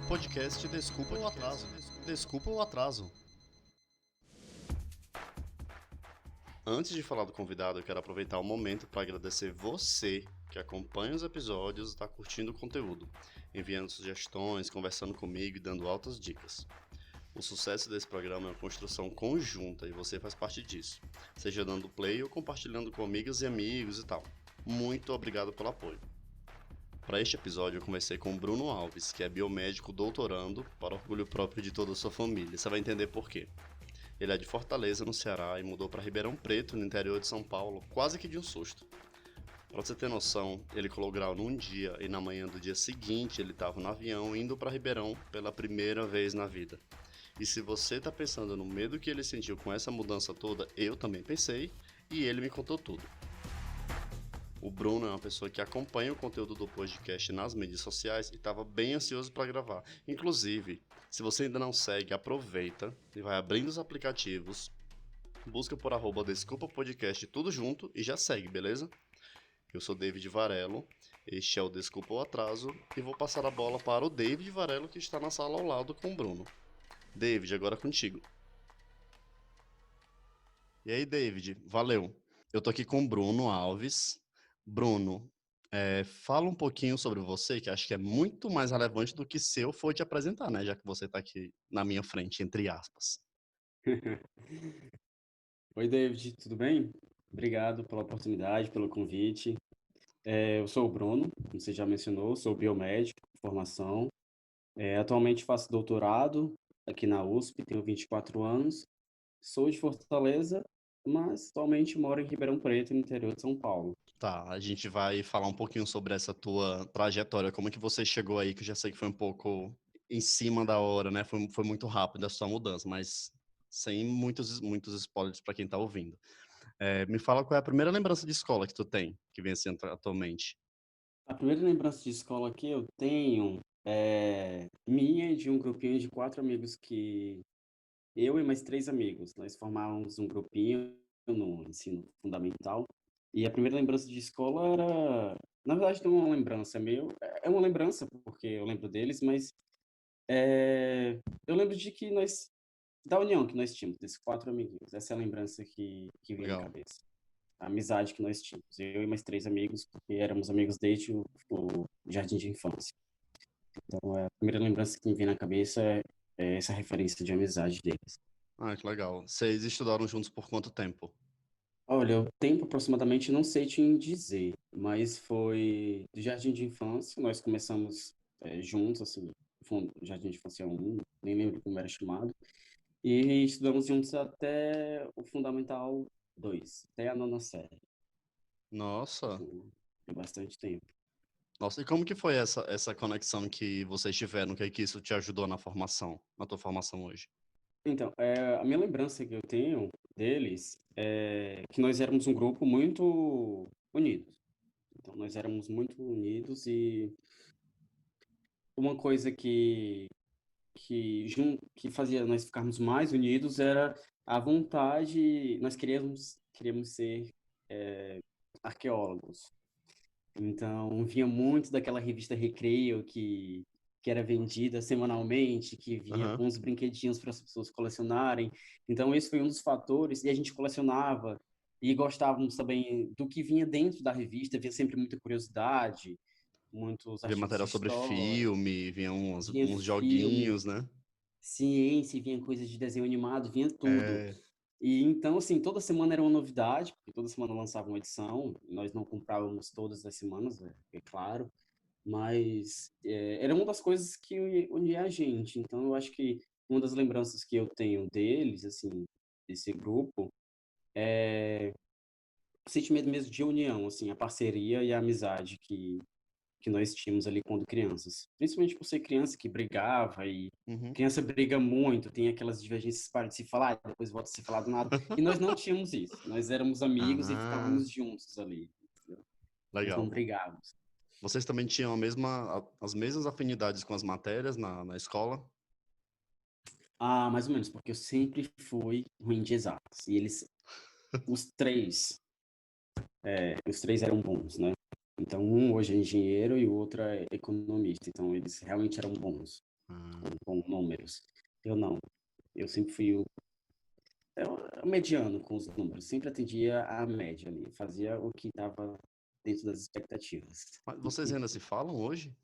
Podcast Desculpa o Atraso. Desculpa o Atraso. Antes de falar do convidado, eu quero aproveitar o momento para agradecer você que acompanha os episódios e está curtindo o conteúdo, enviando sugestões, conversando comigo e dando altas dicas. O sucesso desse programa é uma construção conjunta e você faz parte disso, seja dando play ou compartilhando com amigas e amigos e tal. Muito obrigado pelo apoio. Para este episódio eu conversei com o Bruno Alves, que é biomédico doutorando, para orgulho próprio de toda a sua família. Você vai entender por quê. Ele é de Fortaleza, no Ceará, e mudou para Ribeirão Preto, no interior de São Paulo, quase que de um susto. Para você ter noção, ele colou grau num dia e na manhã do dia seguinte ele estava no avião indo para Ribeirão pela primeira vez na vida. E se você está pensando no medo que ele sentiu com essa mudança toda, eu também pensei, e ele me contou tudo. O Bruno é uma pessoa que acompanha o conteúdo do podcast nas mídias sociais e estava bem ansioso para gravar. Inclusive, se você ainda não segue, aproveita e vai abrindo os aplicativos, busca por @Desculpa Podcast tudo junto e já segue, beleza? Eu sou David Varelo, este é o Desculpa o Atraso e vou passar a bola para o David Varelo que está na sala ao lado com o Bruno. David, agora contigo. E aí, David, valeu. Eu tô aqui com o Bruno Alves. Bruno, fala um pouquinho sobre você, que acho que é muito mais relevante do que se eu for te apresentar, né? Já que você tá aqui na minha frente, entre aspas. Oi, David, tudo bem? Obrigado pela oportunidade, pelo convite. Eu sou o Bruno, como você já mencionou, sou biomédico de formação. Atualmente faço doutorado aqui na USP, tenho 24 anos. Sou de Fortaleza, mas atualmente moro em Ribeirão Preto, no interior de São Paulo. Tá, a gente vai falar um pouquinho sobre essa tua trajetória, como é que você chegou aí, que eu já sei que foi um pouco em cima da hora, né? Foi muito rápido a sua mudança, mas sem muitos spoilers para quem tá ouvindo. Me fala qual é a primeira lembrança de escola que tu tem, que vem assim atualmente. A primeira lembrança de escola que eu tenho é minha e de um grupinho de 4 amigos que eu e mais 3 amigos, nós formávamos um grupinho no ensino fundamental. E a primeira lembrança de escola era, na verdade, não é uma lembrança, é uma lembrança porque eu lembro deles, mas eu lembro de que da união que nós tínhamos, desses 4 amiguinhos. Essa é a lembrança que vem na Legal. cabeça. A amizade que nós tínhamos, eu e mais 3 amigos, porque éramos amigos desde o jardim de infância. Então, a primeira lembrança que me vem na cabeça é essa referência de amizade deles. Ah, que legal. Vocês estudaram juntos por quanto tempo? Olha, o tempo aproximadamente não sei te dizer, mas foi do jardim de infância, nós começamos juntos, assim, jardim de infância 1, nem lembro como era chamado, e estudamos juntos até o Fundamental 2, até a nona série. Nossa, Foi bastante tempo. nossa, e como que foi essa conexão que vocês tiveram? O que é que isso te ajudou na formação, na tua formação hoje? Então, a minha lembrança que eu tenho deles é que nós éramos um grupo muito unidos. Então, nós éramos muito unidos e uma coisa que fazia nós ficarmos mais unidos era a vontade, nós queríamos ser arqueólogos. Então, vinha muito daquela revista Recreio que era vendida semanalmente, que vinha Aham. com os brinquedinhos para as pessoas colecionarem. Então, esse foi um dos fatores, e a gente colecionava e gostávamos também do que vinha dentro da revista, havia sempre muita curiosidade, muitos Via artigos de material sobre história, filme, vinha vinha uns filme, joguinhos, né? ciência, vinha coisas de desenho animado, vinha tudo. É, E então, assim, toda semana era uma novidade, porque toda semana lançava uma edição, nós não comprávamos todas as semanas, é claro, mas era uma das coisas que unia a gente. Então, eu acho que uma das lembranças que eu tenho deles, assim, desse grupo, o sentimento mesmo de união, assim, a parceria e a amizade que nós tínhamos ali quando crianças. Principalmente por ser criança que brigava e uhum. criança briga muito, tem aquelas divergências para de se falar, e depois volta a se falar do nada. E nós não tínhamos isso. Nós éramos amigos e Ah, ficávamos juntos ali. Entendeu? Nós não legal. brigávamos. Vocês também tinham as mesmas afinidades com as matérias na escola? Ah, mais ou menos, porque eu sempre fui ruim de exatas. E os três, os três eram bons, né? Então, um hoje é engenheiro e o outro é economista. Então, eles realmente eram bons. Ah, com números. Eu não. Eu sempre fui o mediano com os números. Sempre atendia a média ali. Fazia o que estava dentro das expectativas. mas vocês ainda se falam hoje?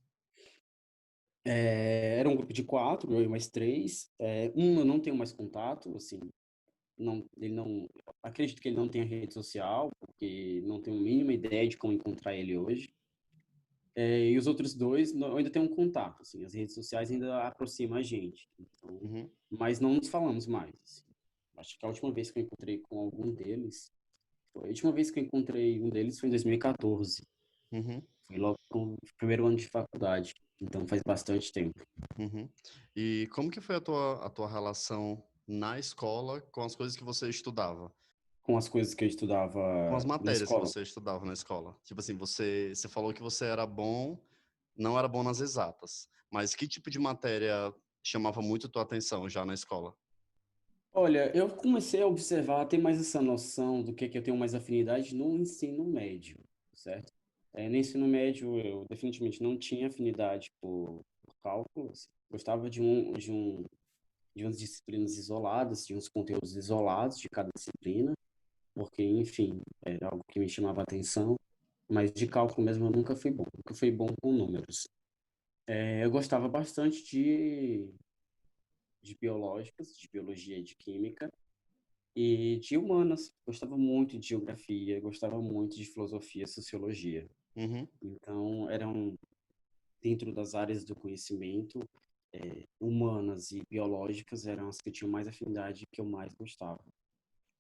Era um grupo de quatro, eu e mais três. Um eu não tenho mais contato, assim, não, ele não, acredito que ele não tenha rede social, porque não tenho a mínima ideia de como encontrar ele hoje. E os outros dois, eu ainda tenho um contato, assim, as redes sociais ainda aproximam a gente. Então, Uhum, mas não nos falamos mais, assim. Acho que a última vez que eu encontrei com algum deles, a última vez que eu encontrei um deles foi em 2014. uhum, Foi logo no primeiro ano de faculdade. Então faz bastante tempo. uhum. E como que foi a tua relação na escola com as coisas que você estudava? Com as coisas que eu Com as estudava na matérias que escola. você estudava na escola? Tipo assim, você falou que você era bom, não era bom nas exatas, mas que tipo de matéria chamava muito tua atenção já na escola? Olha, eu comecei a observar, a ter mais essa noção do que eu tenho mais afinidade no ensino médio, certo? No ensino médio, eu definitivamente não tinha afinidade por cálculo, assim. Gostava de umas disciplinas isoladas, de uns conteúdos isolados de cada disciplina, porque, enfim, era algo que me chamava a atenção, mas de cálculo mesmo eu nunca fui bom com números. Eu gostava bastante de biológicas, de biologia e de química, e de humanas. Gostava muito de geografia, gostava muito de filosofia, sociologia. Uhum, Então, eram dentro das áreas do conhecimento, humanas e biológicas eram as que eu tinha mais afinidade e que eu mais gostava.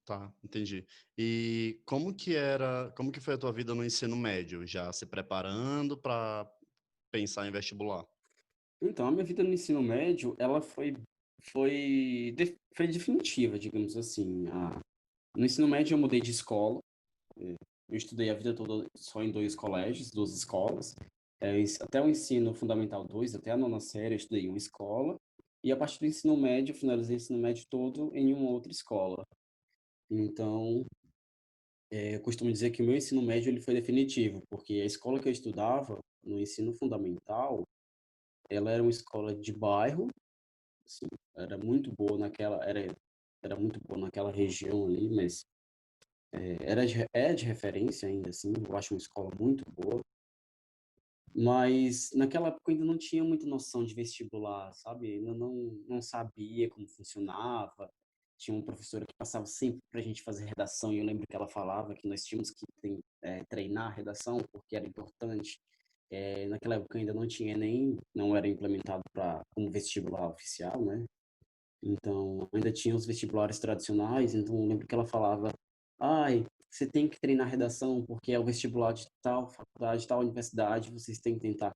tá, entendi. E como que foi a tua vida no ensino médio? Já se preparando para pensar em vestibular? Então, a minha vida no ensino médio, ela foi definitiva, digamos assim. No ensino médio, eu mudei de escola. Eu estudei a vida toda só em dois colégios, duas escolas. Até o ensino fundamental 2, até a nona série, eu estudei em uma escola. E a partir do ensino médio, eu finalizei o ensino médio todo em uma outra escola. Então, eu costumo dizer que o meu ensino médio ele foi definitivo, porque a escola que eu estudava no ensino fundamental, ela era uma escola de bairro, assim, era muito boa era muito boa naquela região ali, mas é de referência ainda, assim, eu acho uma escola muito boa. Mas naquela época eu ainda não tinha muita noção de vestibular, sabe? Ainda não sabia como funcionava. Tinha uma professora que passava sempre para a gente fazer redação e eu lembro que ela falava que nós tínhamos que treinar a redação porque era importante. Naquela época ainda não tinha nem, não era implementado como vestibular oficial, né? Então, ainda tinha os vestibulares tradicionais, então eu lembro que ela falava, ai, você tem que treinar redação porque é o vestibular de tal faculdade, tal universidade, vocês têm que tentar.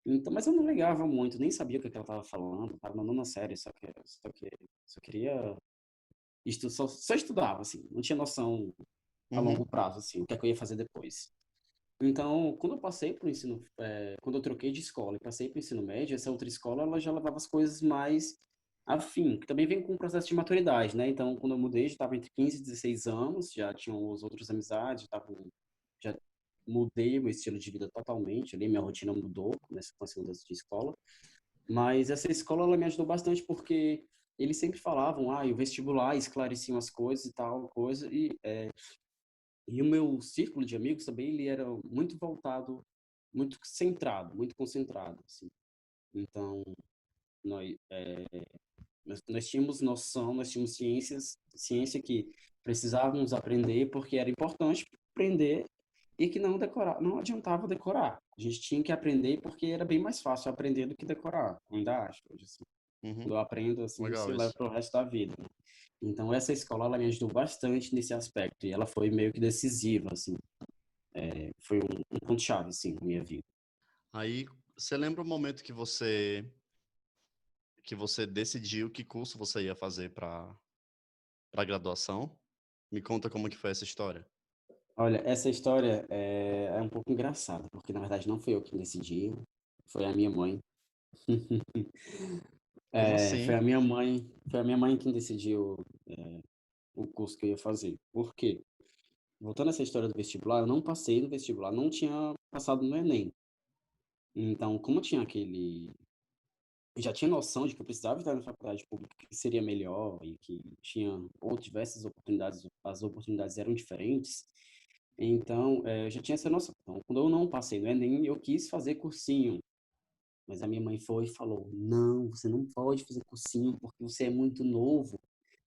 Então, mas eu não ligava muito, nem sabia o que ela estava falando, estava na nona série, só queria, só estudava, assim, não tinha noção a longo Uhum, prazo, assim, o que é que eu ia fazer depois. Então, quando eu passei para o quando eu troquei de escola e passei para o ensino médio, essa outra escola, ela já levava as coisas mais afim, que também vem com o processo de maturidade, né? Então, quando eu mudei, já estava entre 15 e 16 anos, já tinham as outras amizades, já mudei o meu estilo de vida totalmente, ali minha rotina mudou com essa mudança de escola. Mas essa escola, ela me ajudou bastante porque eles sempre falavam, o vestibular esclareciam as coisas e tal, coisa, e o meu círculo de amigos também, ele era muito voltado, muito centrado, muito concentrado, assim. Então, nós, nós tínhamos noção, nós tínhamos ciência que precisávamos aprender porque era importante aprender e que não adiantava decorar. A gente tinha que aprender porque era bem mais fácil aprender do que decorar, ainda acho. Hoje, assim. uhum. Quando eu aprendo, assim, você Legal leva isso. para o resto da vida, né? Então, essa escola, ela me ajudou bastante nesse aspecto e ela foi meio que decisiva, assim. Foi um ponto-chave, assim, na minha vida. Aí, você lembra o momento que você decidiu que curso você ia fazer para graduação? Me conta como que foi essa história. Olha, essa história é um pouco engraçada, porque na verdade não fui eu quem decidi, foi a minha mãe. Como Foi assim? foi a minha mãe quem decidiu o curso que eu ia fazer. Por quê? Voltando a essa história do vestibular, eu não passei no vestibular, não tinha passado no Enem. Então, como tinha eu já tinha noção de que eu precisava estar na faculdade pública, que seria melhor e que tinha outras diversas oportunidades, as oportunidades eram diferentes. Então, eu já tinha essa noção. Então, quando eu não passei no Enem, eu quis fazer cursinho. Mas a minha mãe foi e falou: não, você não pode fazer cursinho porque você é muito novo.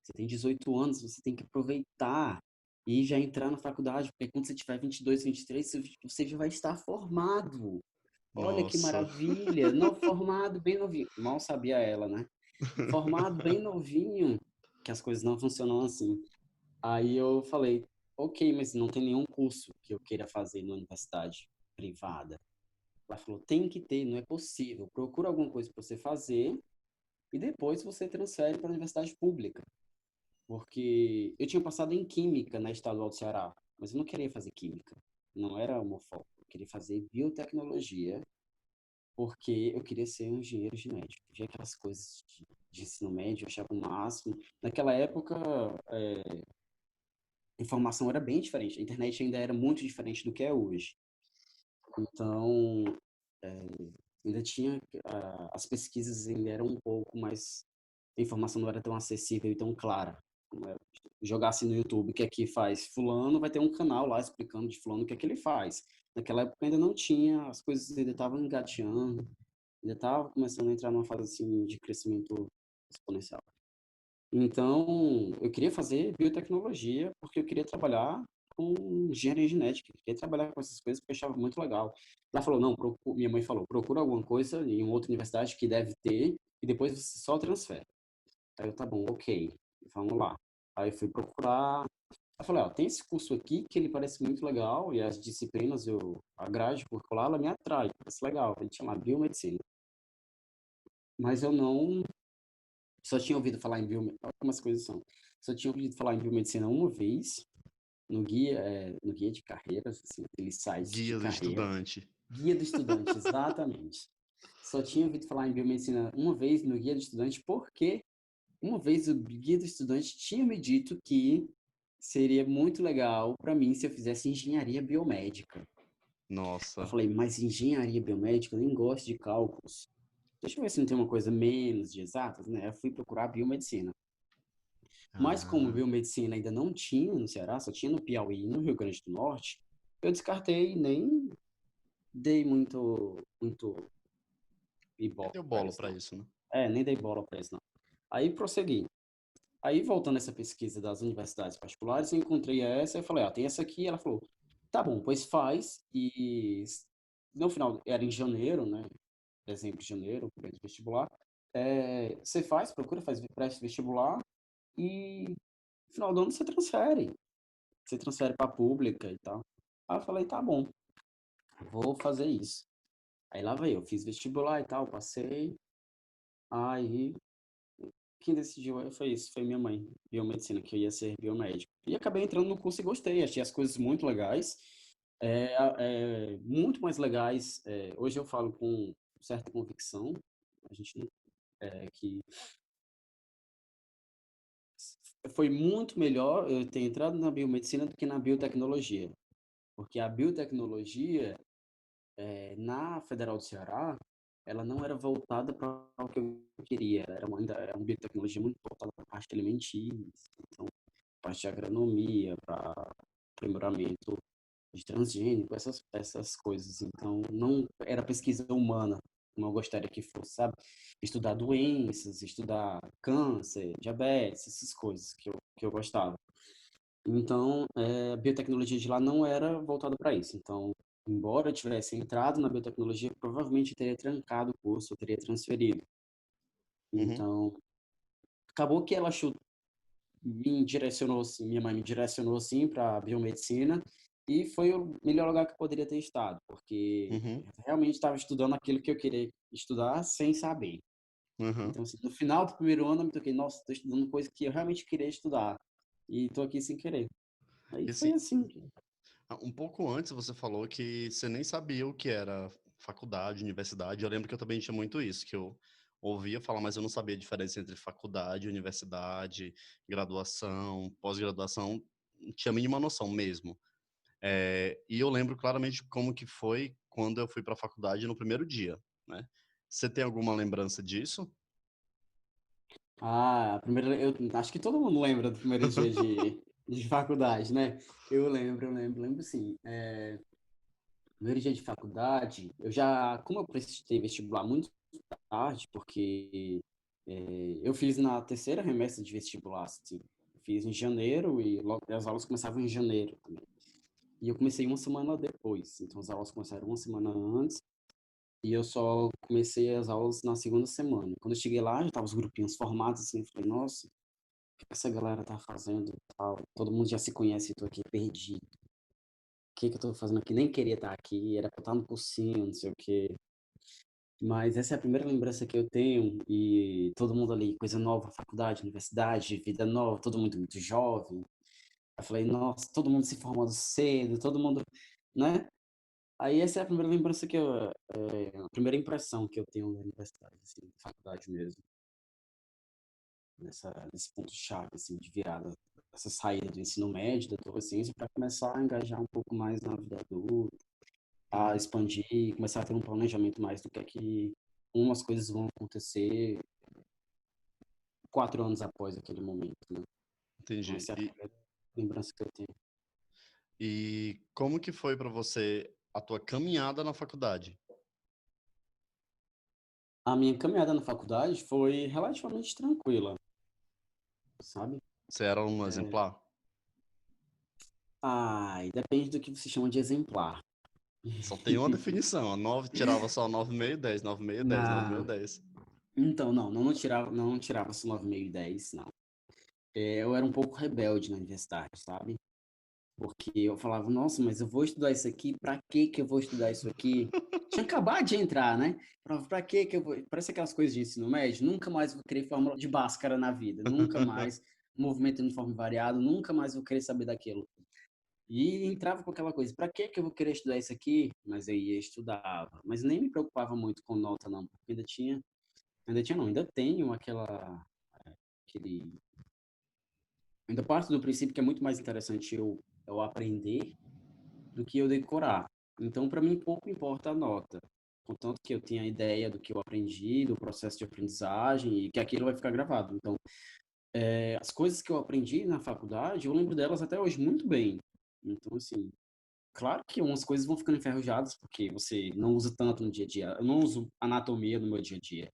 Você tem 18 anos, você tem que aproveitar e já entrar na faculdade, porque quando você tiver 22, 23, você já vai estar formado. Olha que Nossa. maravilha! Não, formado bem novinho. Mal sabia ela, né? Formado bem novinho, que as coisas não funcionam assim. Aí eu falei: ok, mas não tem nenhum curso que eu queira fazer na universidade privada. Ela falou: tem que ter, não é possível. Procura alguma coisa para você fazer e depois você transfere para a universidade pública. Porque eu tinha passado em Química na Estadual do Ceará, mas eu não queria fazer Química. Não era o meu foco. Eu queria fazer Biotecnologia, porque eu queria ser um engenheiro genético. Via aquelas coisas de ensino médio, eu achava o máximo. Naquela época, a informação era bem diferente. A internet ainda era muito diferente do que é hoje. Então, ainda tinha as pesquisas ainda eram um pouco mais, a informação não era tão acessível e tão clara. Jogar assim no YouTube o que é que faz fulano, vai ter um canal lá explicando de fulano o que é que ele faz. Naquela época ainda não tinha, as coisas ainda estavam engateando, ainda estava começando a entrar numa fase assim de crescimento exponencial. Então, eu queria fazer biotecnologia porque eu queria trabalhar com engenharia genética, eu queria trabalhar com essas coisas porque eu achava muito legal. Ela falou, não, minha mãe falou, procura alguma coisa em outra universidade que deve ter e depois você só transfere. Aí eu, tá bom, ok, vamos lá. Aí eu fui procurar, eu falei, ó, tem esse curso aqui que ele parece muito legal e as disciplinas, a grade curricular, ela me atrai, parece legal. A gente chama biomedicina. Mas eu não só tinha ouvido falar em biomedicina, olha como as coisas são. Só tinha ouvido falar em biomedicina uma vez, no guia de carreiras, assim, aqueles sites de Guia do carreira. estudante. Guia do estudante, exatamente. Só tinha ouvido falar em biomedicina uma vez no guia do estudante, porque uma vez o guia do estudante tinha me dito que seria muito legal para mim se eu fizesse engenharia biomédica. Eu Nossa. falei, mas engenharia biomédica, eu nem gosto de cálculos. Deixa eu ver se não tem uma coisa menos de exatas, né? Eu fui procurar biomedicina. Mas como Ah, biomedicina ainda não tinha no Ceará, só tinha no Piauí e no Rio Grande do Norte, eu descartei, nem dei muito nem ibope deu para bola isso, pra não. isso, né? Nem dei bola para isso, não. Aí prossegui. Aí, voltando a essa pesquisa das universidades particulares, eu encontrei essa e falei, tem essa aqui. Ela falou, tá bom, pois faz. E no final, era em janeiro, né? Dezembro, janeiro, primeiro vestibular. Você faz, procura, faz presta vestibular e no final do ano você transfere. Você transfere para a pública e tal. Aí eu falei, tá bom, vou fazer isso. Aí lá vai eu, fiz vestibular e tal, passei. Aí quem decidiu foi isso, foi minha mãe, biomedicina, que eu ia ser biomédico. E acabei entrando no curso e gostei, achei as coisas muito legais, muito mais legais. Hoje eu falo com certa convicção, a gente não, que foi muito melhor eu ter entrado na biomedicina do que na biotecnologia, porque a biotecnologia na Federal do Ceará, ela não era voltada para o que eu queria, ainda era uma biotecnologia muito voltada para a parte alimentícia, então, parte de agronomia, para aprimoramento de transgênico, essas coisas. Então, não era pesquisa humana, como eu gostaria que fosse, sabe? Estudar doenças, estudar câncer, diabetes, essas coisas que eu gostava. Então, a biotecnologia de lá não era voltada para isso. Então, embora eu tivesse entrado na biotecnologia, provavelmente eu teria trancado o curso, eu teria transferido. Uhum. Então, acabou que ela me direcionou, assim, minha mãe me direcionou, assim, para biomedicina, e foi o melhor lugar que eu poderia ter estado, porque Uhum. eu realmente estava estudando aquilo que eu queria estudar sem saber. Uhum. Então, assim, no final do primeiro ano, eu me toquei, nossa, estou estudando coisa que eu realmente queria estudar, e estou aqui sem querer. Aí E foi assim, assim. um pouco antes você falou que você nem sabia o que era faculdade, universidade. Eu lembro que eu também tinha muito isso, que eu ouvia falar, mas eu não sabia a diferença entre faculdade, universidade, graduação, pós-graduação. Não tinha a mínima noção mesmo. E eu lembro claramente como que foi quando eu fui para a faculdade no primeiro dia, né? Você tem alguma lembrança disso? A primeira, eu acho que todo mundo lembra do primeiro dia de faculdade, né? Eu lembro sim. Primeiro dia de faculdade, como eu prestei vestibular muito tarde, porque eu fiz na terceira remessa de vestibular, assim. Fiz em janeiro e logo as aulas começavam em janeiro também. E eu comecei uma semana depois, então as aulas começaram uma semana antes e eu só comecei as aulas na segunda semana. Quando eu cheguei lá, já estavam os grupinhos formados, assim, eu falei, nossa, o que essa galera tá fazendo e tal? Todo mundo já se conhece, eu tô aqui perdido. O que que eu tô fazendo aqui? Nem queria estar aqui, era pra estar no cursinho, não sei o quê. Mas essa é a primeira lembrança que eu tenho e todo mundo ali, coisa nova, faculdade, universidade, vida nova, todo mundo muito jovem. Eu falei, nossa, todo mundo se formando cedo, todo mundo, né? Aí essa é a primeira lembrança a primeira impressão que eu tenho da universidade, assim, da faculdade mesmo, nesse ponto-chave, assim, de virada, essa saída do ensino médio, da adolescência, para começar a engajar um pouco mais na vida adulta, a Uhum, expandir, começar a ter um planejamento mais do que é que umas coisas vão acontecer 4 anos após aquele momento, né? Então entendi. essa é a primeira lembrança que eu tenho. E como que foi para você a tua caminhada na faculdade? A minha caminhada na faculdade foi relativamente tranquila, sabe? Você era um exemplar? Ai, depende do que você chama de exemplar. Só tem uma definição. A 9 tirava só 9,5, 10, 9,5, 10, 9,5, Não. 10. Então, não tirava só 9,5 e 10, não. Eu era um pouco rebelde na universidade, sabe? Porque eu falava, nossa, mas eu vou estudar isso aqui, pra que que eu vou estudar isso aqui? Tinha acabado de entrar, né? Pra que que eu vou... Parece aquelas coisas de ensino médio, nunca mais vou querer fórmula de Bhaskara na vida, nunca mais, movimento uniforme variado, nunca mais vou querer saber daquilo. E entrava com aquela coisa, pra que que eu vou querer estudar isso aqui? Mas eu ia e estudava. Mas nem me preocupava muito com nota, não, porque ainda tinha não, ainda tenho aquele, ainda parto do princípio que é muito mais interessante eu aprender do que eu decorar. Então, para mim, pouco importa a nota, contanto que eu tenha a ideia do que eu aprendi, do processo de aprendizagem e que aquilo vai ficar gravado. Então, as coisas que eu aprendi na faculdade, eu lembro delas até hoje muito bem. Então, assim, claro que umas coisas vão ficando enferrujadas, porque você não usa tanto no dia a dia. Eu não uso anatomia no meu dia a dia.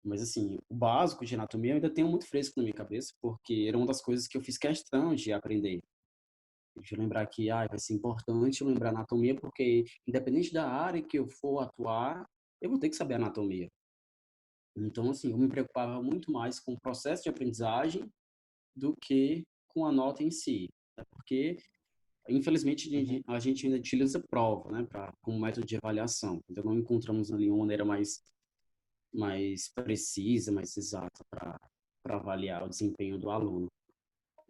Mas, assim, o básico de anatomia eu ainda tenho muito fresco na minha cabeça, porque era uma das coisas que eu fiz questão de aprender. De lembrar que vai ser importante eu lembrar anatomia, porque independente da área que eu for atuar, eu vou ter que saber anatomia. Então, assim, eu me preocupava muito mais com o processo de aprendizagem do que com a nota em si. Até porque, infelizmente, a Uhum. gente a gente ainda utiliza prova, né, como método de avaliação. Então, não encontramos ali uma maneira mais precisa, mais exata para avaliar o desempenho do aluno.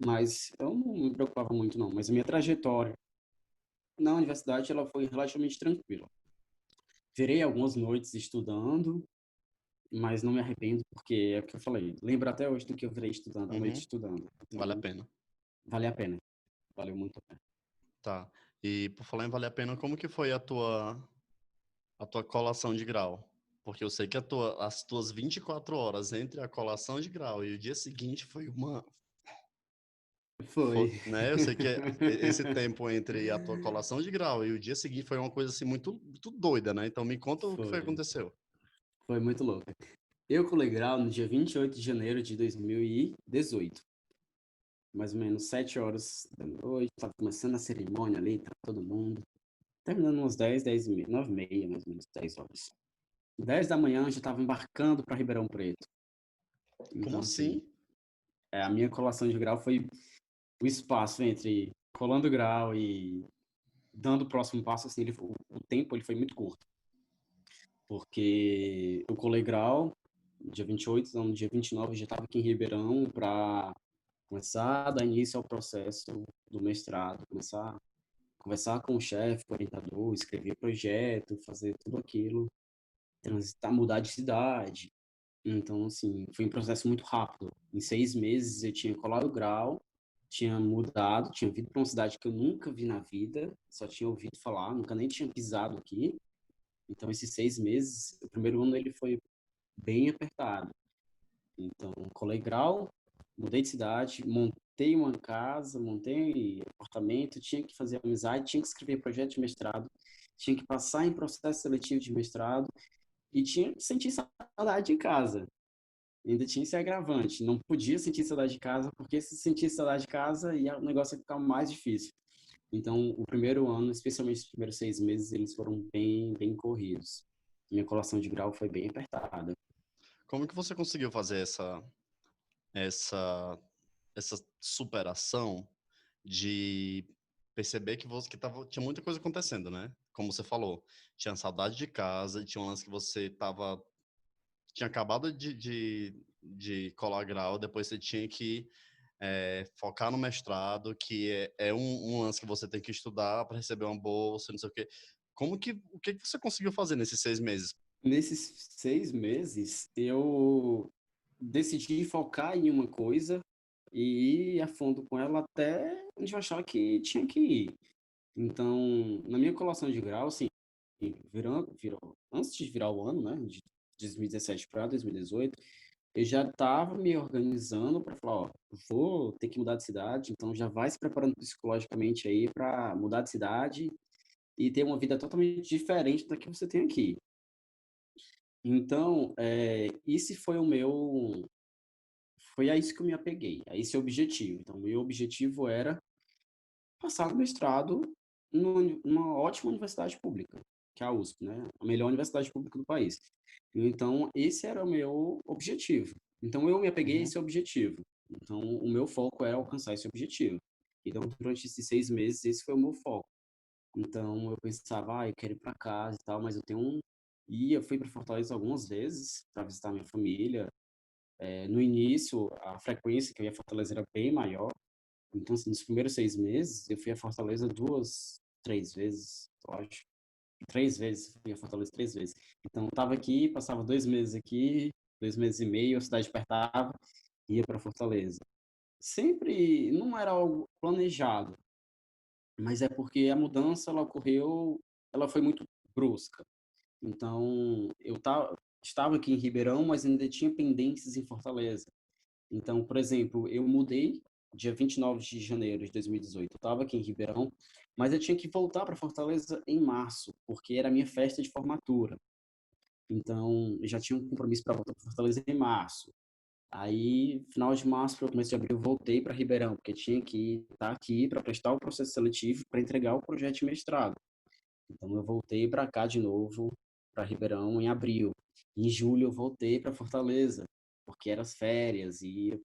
Mas eu não me preocupava muito, não. Mas a minha trajetória na universidade ela foi relativamente tranquila. Virei algumas noites estudando, mas não me arrependo porque é o que eu falei. Lembro até hoje do que eu virei estudando, a noite Uhum. estudando. Vale a Então, pena. vale a pena. Valeu muito a pena. Tá. E por falar em vale a pena, como que foi a tua colação de grau? Porque eu sei que as tuas 24 horas entre a colação de grau e o dia seguinte Foi. né? Eu sei que esse tempo entre a tua colação de grau e o dia seguinte foi uma coisa assim muito, muito doida, né? Então me conta o que foi que Foi. aconteceu. Foi muito louco. Eu colei grau no dia 28 de janeiro de 2018. Mais ou menos 7 horas da noite. Tava começando a cerimônia ali, tá todo mundo. Terminando umas 10h, 9h30, mais ou menos 10 horas. 10 da manhã já estava embarcando para Ribeirão Preto. Como Então, assim, assim? a minha colação de grau foi o espaço entre colando grau e dando o próximo passo, assim, o tempo ele foi muito curto. Porque eu colei grau dia 28, então no dia 29 eu já estava aqui em Ribeirão para começar a dar início ao processo do mestrado, começar a conversar com o chefe, com o orientador, escrever projeto, fazer tudo aquilo, transitar, mudar de cidade. Então, assim, foi um processo muito rápido. Em 6 meses eu tinha colado o grau, tinha mudado, tinha vindo para uma cidade que eu nunca vi na vida, só tinha ouvido falar, nunca nem tinha pisado aqui. Então, esses 6 meses, o primeiro ano ele foi bem apertado. Então, colei grau, mudei de cidade, montei uma casa, montei apartamento, tinha que fazer amizade, tinha que escrever projeto de mestrado, tinha que passar em processo seletivo de mestrado e tinha que sentir saudade de casa. Ainda tinha esse agravante, não podia sentir saudade de casa, porque se sentisse saudade de casa, o negócio ia ficar mais difícil. Então, o primeiro ano, especialmente os primeiros 6 meses, eles foram bem corridos. Minha colação de grau foi bem apertada. Como que você conseguiu fazer essa, essa superação de perceber que você que tinha muita coisa acontecendo, né? Como você falou, tinha saudade de casa, tinha um lance que você tinha acabado de colar grau, depois você tinha que focar no mestrado, que é um lance que você tem que estudar para receber uma bolsa, não sei o quê. O que que você conseguiu fazer nesses 6 meses? Nesses 6 meses, eu decidi focar em uma coisa e ir a fundo com ela até onde eu achava que tinha que ir. Então, na minha colação de grau, assim, antes de virar o ano, né, de 2017 para 2018, eu já estava me organizando para falar, ó, vou ter que mudar de cidade, então já vai se preparando psicologicamente aí para mudar de cidade e ter uma vida totalmente diferente da que você tem aqui. Então, esse foi foi a isso que eu me apeguei, a esse objetivo. Então, meu objetivo era passar no mestrado numa ótima universidade pública, que é a USP, né? A melhor universidade pública do país. Então, esse era o meu objetivo. Então, eu me apeguei a Uhum. esse objetivo. Então, o meu foco era alcançar esse objetivo. Então, durante esses 6 meses, esse foi o meu foco. Então, eu pensava, eu quero ir para casa e tal, mas eu tenho um. E eu fui para Fortaleza algumas vezes para visitar minha família. No início, a frequência que eu ia a Fortaleza era bem maior. Então, assim, nos primeiros 6 meses, eu fui a Fortaleza 2, 3 vezes, eu acho. 3 vezes, fui a Fortaleza 3 vezes. Então, estava aqui, passava 2 meses aqui, 2 meses e meio, a cidade apertava, ia para Fortaleza. Sempre não era algo planejado, mas é porque a mudança, ela ocorreu, ela foi muito brusca. Então, estava aqui em Ribeirão, mas ainda tinha pendências em Fortaleza. Então, por exemplo, eu mudei dia 29 de janeiro de 2018. Eu estava aqui em Ribeirão, mas eu tinha que voltar para Fortaleza em março, porque era a minha festa de formatura. Então, eu já tinha um compromisso para voltar para Fortaleza em março. Aí, final de março para o começo de abril, eu voltei para Ribeirão, porque tinha que estar aqui para prestar o processo seletivo para entregar o projeto de mestrado. Então, eu voltei para cá de novo, para Ribeirão, em abril. Em julho, eu voltei para Fortaleza, porque eram as férias e eu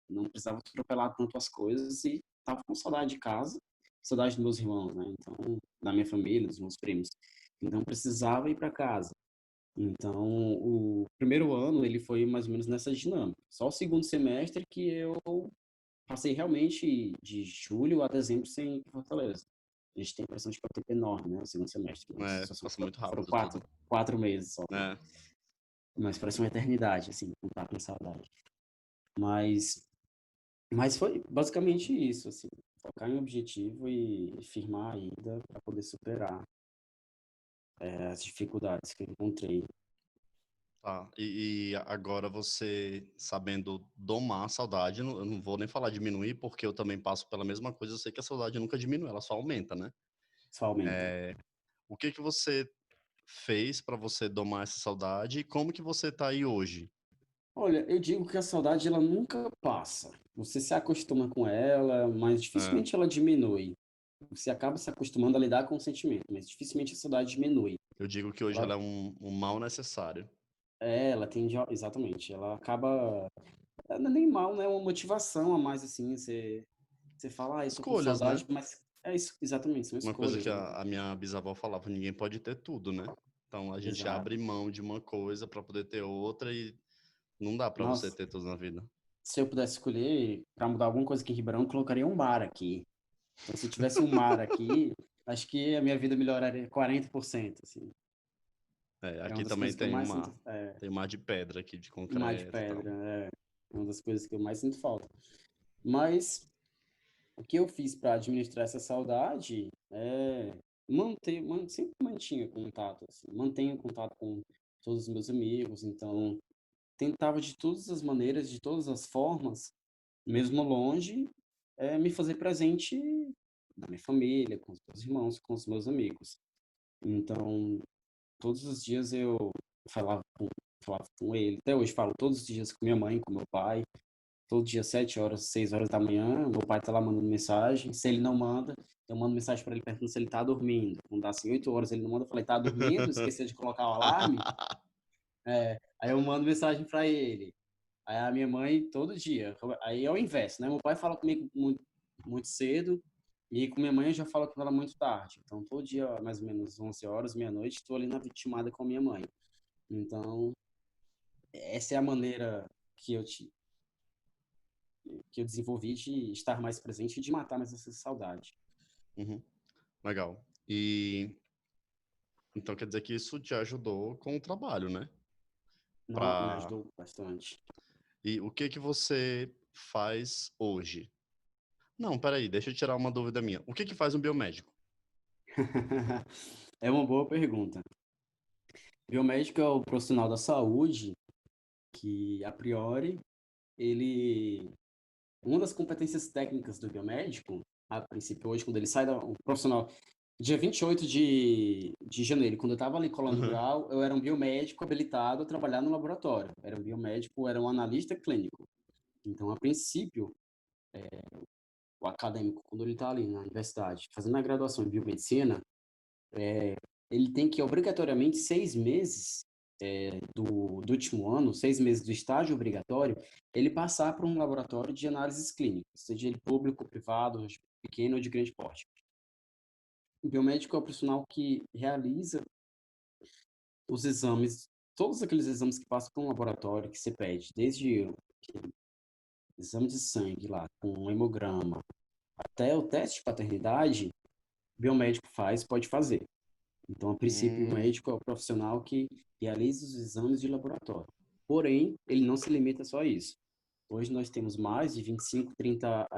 não precisava atropelar tanto as coisas e estava com saudade de casa, saudade dos meus irmãos, né? Então, da minha família, dos meus primos. Então, precisava ir para casa. Então, o primeiro ano, ele foi mais ou menos nessa dinâmica. Só o segundo semestre que eu passei realmente de julho a dezembro sem ir para Fortaleza. A gente tem a impressão de que é um tempo enorme, né? O segundo semestre, mas É, só passa muito foram rápido quatro, tudo. 4 meses só, né? É, Mas parece uma eternidade, assim, contar com saudade. Mas, mas foi basicamente isso, assim, focar em um objetivo e firmar a ida para poder superar as dificuldades que eu encontrei. tá. E agora você sabendo domar a saudade, eu não vou nem falar diminuir, porque eu também passo pela mesma coisa, eu sei que a saudade nunca diminui, ela só aumenta, né? Só aumenta. O que que você fez para você domar essa saudade e como que você tá aí hoje? Olha, eu digo que a saudade ela nunca passa. Você se acostuma com ela, mas É, dificilmente ela diminui. Você acaba se acostumando a lidar com o sentimento, mas dificilmente a saudade diminui. eu digo que hoje ela Ela, é um mal necessário. ela tende exatamente, ela acaba, não é nem mal, né? É uma motivação a mais, assim, você fala, eu tô com Escolhas, né? saudade, mas é isso, exatamente, são Uma coisa escolhas, que né? a minha bisavó falava, ninguém pode ter tudo, né? Então a gente Exato. abre mão de uma coisa para poder ter outra e não dá para você Nossa, ter tudo na vida. se eu pudesse escolher para mudar alguma coisa aqui em Ribeirão, eu colocaria um mar aqui. Então, se tivesse um mar aqui, acho que a minha vida melhoraria 40%, assim. É, É uma aqui das também coisas que eu mais sinto, tem um mar de pedra aqui, de um mar de concreto e tal. pedra, é uma das coisas que eu mais sinto falta. Mas o que eu fiz para administrar essa saudade sempre mantinha contato, assim, mantenho contato com todos os meus amigos, então tentava de todas as maneiras, de todas as formas, mesmo longe, me fazer presente na minha família, com os meus irmãos, com os meus amigos. Então, todos os dias eu falava falava com ele. Até hoje falo todos os dias com minha mãe, com meu pai. Todo dia, 7 horas, 6 horas da manhã, meu pai tá lá mandando mensagem. Se ele não manda, eu mando mensagem para ele perguntando se ele tá dormindo. Quando dá assim 8 horas, ele não manda, eu falei, tá dormindo? Esqueceu de colocar o alarme? Aí eu mando mensagem para ele. Aí a minha mãe, todo dia. Aí é o inverso, né? Meu pai fala comigo muito, muito cedo e com minha mãe eu já falo com ela muito tarde. Então, todo dia, mais ou menos 11 horas, meia-noite, estou ali na chamada com a minha mãe. Então, essa é a maneira que que eu desenvolvi de estar mais presente e de matar mais essa saudade. Uhum, legal. E então quer dizer que isso te ajudou com o trabalho, né? Não, me Pra... ajudou bastante. E o que que você faz hoje? Não, peraí, deixa eu tirar uma dúvida minha. O que que faz um biomédico? É uma boa pergunta. Biomédico é o profissional da saúde que, a priori, ele uma das competências técnicas do biomédico, a princípio hoje, quando ele sai da, o profissional, dia 28 de janeiro, quando eu estava ali colando o Uhum, grau, eu era um biomédico habilitado a trabalhar no laboratório. Era um biomédico, era um analista clínico. Então, a princípio, o acadêmico, quando ele está ali na universidade, fazendo a graduação em biomedicina, ele tem que, obrigatoriamente, 6 meses do último ano, 6 meses do estágio obrigatório, ele passar por um laboratório de análises clínicas, seja ele público, privado, pequeno ou de grande porte. O biomédico é o profissional que realiza os exames, todos aqueles exames que passam por um laboratório que você pede, desde o exame de sangue lá, com um hemograma, até o teste de paternidade, o biomédico faz, pode fazer. Então, a princípio, o hum, médico é o profissional que realiza os exames de laboratório. Porém, ele não se limita só a isso. Hoje nós temos mais de 25, 30,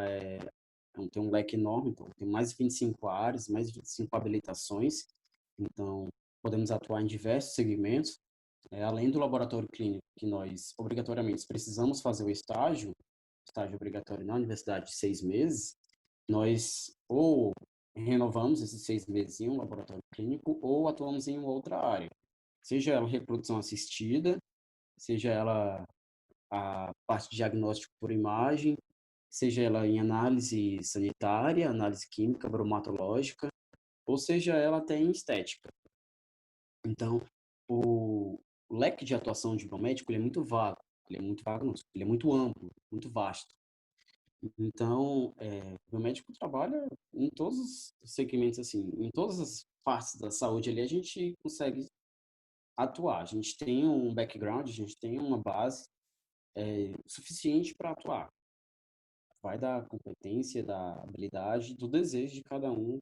tem um leque enorme, então tem mais de 25 áreas, mais de 25 habilitações, então podemos atuar em diversos segmentos. Além do laboratório clínico, que nós obrigatoriamente precisamos fazer o estágio obrigatório na universidade de 6 meses, nós ou renovamos esses 6 meses em um laboratório clínico ou atuamos em outra área, seja ela reprodução assistida, seja ela a parte de diagnóstico por imagem, seja ela em análise sanitária, análise química, bromatológica, ou seja ela até em estética. Então, o leque de atuação de biomédico ele é muito vago, não, ele é muito amplo, muito vasto. Então, o biomédico trabalha em todos os segmentos, assim, em todas as partes da saúde ali, a gente consegue atuar. A gente tem um background, a gente tem uma base suficiente para atuar. Vai da competência, da habilidade, do desejo de cada um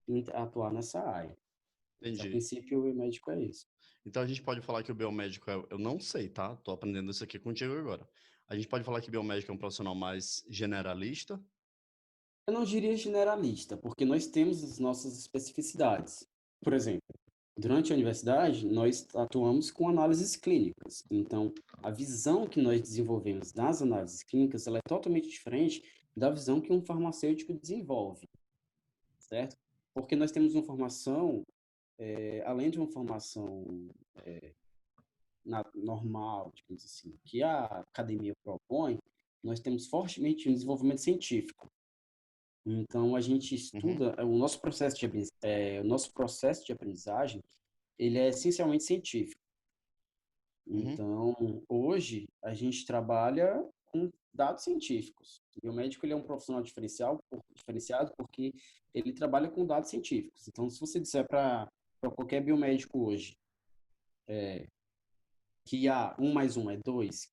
em atuar nessa área. Mas, a entendi. princípio, o médico é isso. Então a gente pode falar que o biomédico é... Eu não sei, tá? Tô aprendendo isso aqui contigo agora. A gente pode falar que o biomédico é um profissional mais generalista? Eu não diria generalista, porque nós temos as nossas especificidades. Por exemplo, durante a universidade, nós atuamos com análises clínicas. Então, a visão que nós desenvolvemos das análises clínicas, ela é totalmente diferente da visão que um farmacêutico desenvolve, certo? Porque nós temos uma formação, além de uma formação normal, digamos assim, que a academia propõe, nós temos fortemente um desenvolvimento científico. Então, a gente Uhum, estuda, o nosso processo de aprendizagem, ele é essencialmente científico. uhum, Então, hoje, a gente trabalha com dados científicos. O biomédico ele é um profissional diferenciado porque ele trabalha com dados científicos. Então, se você disser para qualquer biomédico hoje que 1 mais 1 é 2,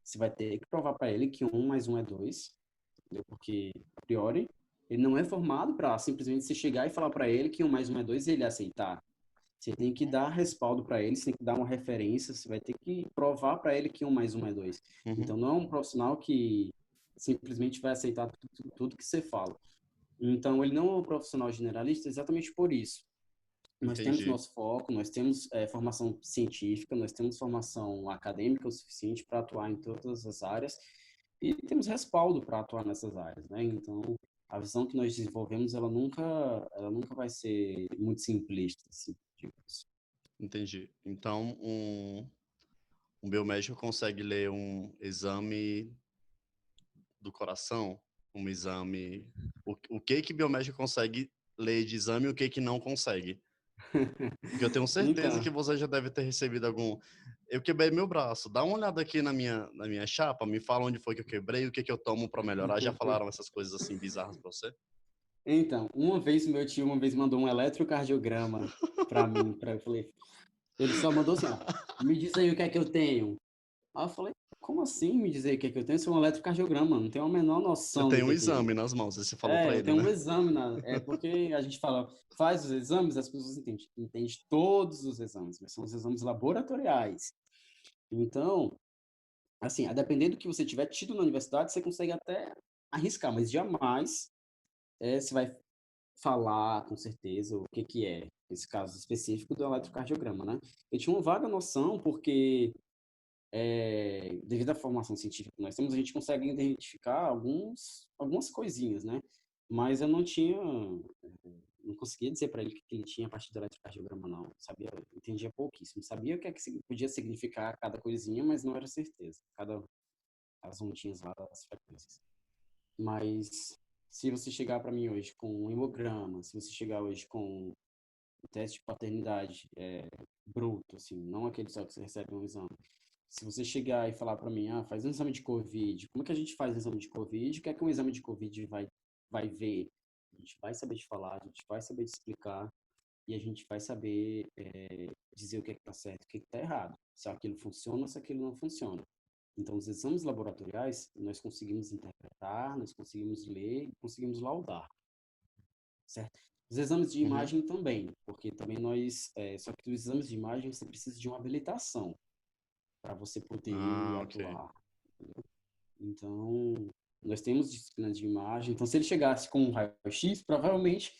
você vai ter que provar para ele que 1 mais 1 é 2, entendeu? Porque, a priori, ele não é formado para simplesmente você chegar e falar para ele que 1 mais 1 é 2 e ele aceitar. Você tem que dar respaldo para ele, você tem que dar uma referência, você vai ter que provar para ele que 1 mais 1 é 2. uhum. Então, não é um profissional que simplesmente vai aceitar tudo que você fala. Então, ele não é um profissional generalista exatamente por isso. Nós temos Entendi, nosso foco, nós temos formação científica, nós temos formação acadêmica o suficiente para atuar em todas as áreas e temos respaldo para atuar nessas áreas, né? Então, a visão que nós desenvolvemos, ela nunca vai ser muito simplista, assim, digamos. entendi. Então, um biomédico consegue ler um exame do coração, um exame. O que que biomédico consegue ler de exame e o que que não consegue? Porque eu tenho certeza Então, que você já deve ter recebido algum. Eu quebrei meu braço. Dá uma olhada aqui na minha chapa, me fala onde foi que eu quebrei, o que que eu tomo para melhorar. Já falaram essas coisas assim bizarras para você? uma vez meu tio uma vez mandou um eletrocardiograma para mim, para eu falei, ele só mandou assim, ó, me diz aí o que é que eu tenho. Aí eu falei, como assim me dizer o que é que eu tenho? Isso é um eletrocardiograma, não tenho a menor Eu noção do tenho um que é exame isso. nas mãos, você falou para É, eu ele, tenho né? um exame, é porque a gente fala, faz os exames, as pessoas entendem todos os exames, mas são os exames laboratoriais. Então, assim, a depender do que você tiver tido na universidade, você consegue até arriscar, mas jamais você vai falar com certeza o que que é esse caso específico do eletrocardiograma, né? Eu tinha uma vaga noção porque devido à formação científica que nós temos, a gente consegue identificar algumas coisinhas, né? Mas eu não conseguia dizer para ele o que ele tinha a partir do eletrocardiograma, não. Sabia, eu entendia pouquíssimo. Sabia o que é que podia significar cada coisinha, mas não era certeza. As ondinhas lá das frequências. Mas se você chegar para mim hoje com um hemograma, se você chegar hoje com um teste de paternidade bruto, assim, não aquele só que você recebe um exame, se você chegar e falar para mim, faz um exame de Covid, como é que a gente faz um exame de Covid? O que é que um exame de Covid vai ver? A gente vai saber te falar, a gente vai saber te explicar e a gente vai saber dizer o que é que está certo, o que é que está errado, se aquilo funciona ou se aquilo não funciona. Então, os exames laboratoriais, nós conseguimos interpretar, nós conseguimos ler e conseguimos laudar, certo? Os exames de Uhum. imagem também, porque também só que os exames de imagem você precisa de uma habilitação para você poder Ah, ok. atuar. Então, nós temos disciplinas de imagem. Então, se ele chegasse com um raio-x, provavelmente,